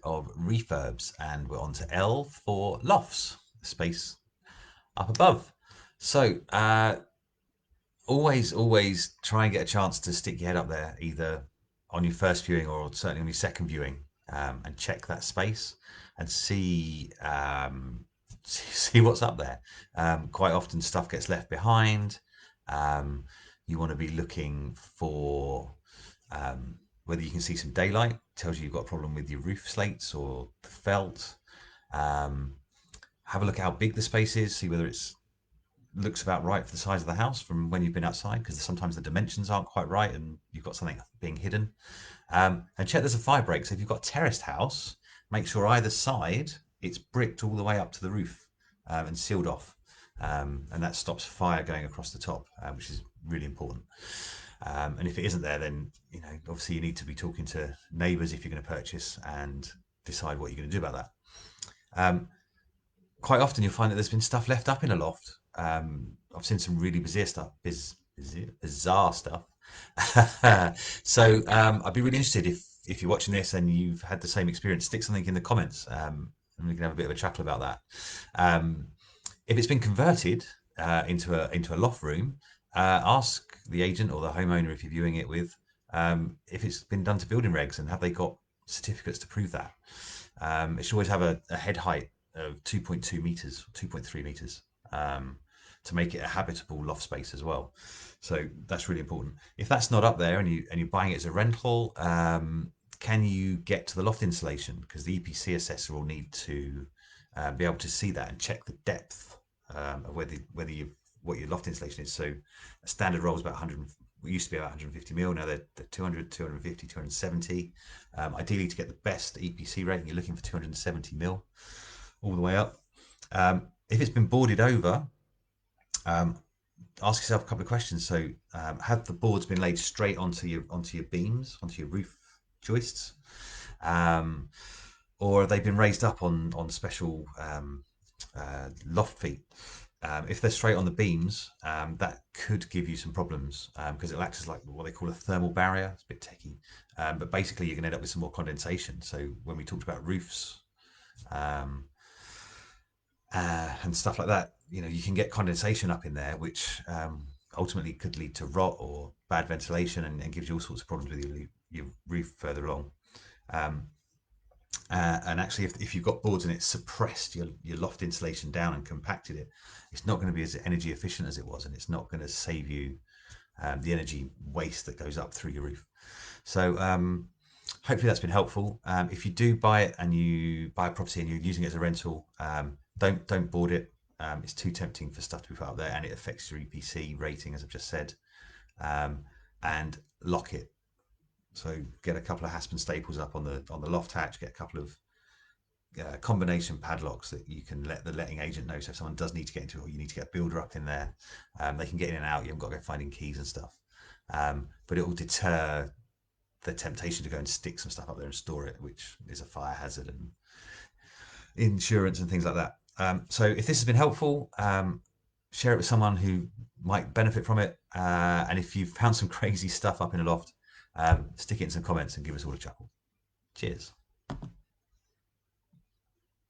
of refurbs, and we're on to L for lofts, space up above. So always try and get a chance to stick your head up there, either on your first viewing or certainly on your second viewing, and check that space and see see what's up there. Quite often stuff gets left behind. You want to be looking for whether you can see some daylight. Tells you you've got a problem with your roof slates or the felt. Have a look at how big the space is. See whether it's looks about right for the size of the house from when you've been outside, because sometimes the dimensions aren't quite right and you've got something being hidden. And check there's a fire break. So if you've got a terraced house, make sure either side it's bricked all the way up to the roof and sealed off. And that stops fire going across the top, which is really important. And if it isn't there, then obviously you need to be talking to neighbours if you're going to purchase and decide what you're going to do about that. Quite often you'll find that there's been stuff left up in a loft. I've seen some really bizarre stuff. So I'd be really interested if you're watching this and you've had the same experience. Stick something in the comments, and we can have a bit of a chuckle about that. If it's been converted into a loft room, ask the agent or the homeowner if you're viewing it with if it's been done to building regs and have they got certificates to prove that. It should always have a head height of 2.2 meters, 2.3 meters, to make it a habitable loft space as well. So that's really important. If that's not up there and you're buying it as a rental, can you get to the loft insulation? Because the EPC assessor will need to be able to see that and check the depth of what your loft insulation is. So a standard roll is about 100. We used to be about 150 mil. Now they're 200, 250, 270. Ideally, to get the best EPC rating, you're looking for 270 mil all the way up. If it's been boarded over, ask yourself a couple of questions. So, have the boards been laid straight onto your beams, onto your roof joists, or have they been raised up on special loft feet? If they're straight on the beams, that could give you some problems because it acts as like what they call a thermal barrier. It's a bit techy, but basically you're going to end up with some more condensation. So when we talked about roofs and stuff like that, you can get condensation up in there, which ultimately could lead to rot or bad ventilation and gives you all sorts of problems with your roof further along. And actually, if you've got boards and it's suppressed your loft insulation down and compacted it, it's not going to be as energy efficient as it was, and it's not going to save you the energy waste that goes up through your roof. So hopefully that's been helpful. If you do buy it and you buy a property and you're using it as a rental, don't board it. It's too tempting for stuff to be put up there, and it affects your EPC rating, as I've just said. And lock it. So get a couple of Haspen staples up on the loft hatch. Get a couple of combination padlocks that you can let the letting agent know. So if someone does need to get into it, or you need to get a builder up in there, they can get in and out. You haven't got to go finding keys and stuff. But it will deter the temptation to go and stick some stuff up there and store it, which is a fire hazard and insurance and things like that. So if this has been helpful, share it with someone who might benefit from it. And if you've found some crazy stuff up in a loft, stick it in some comments and give us all a chuckle. Cheers.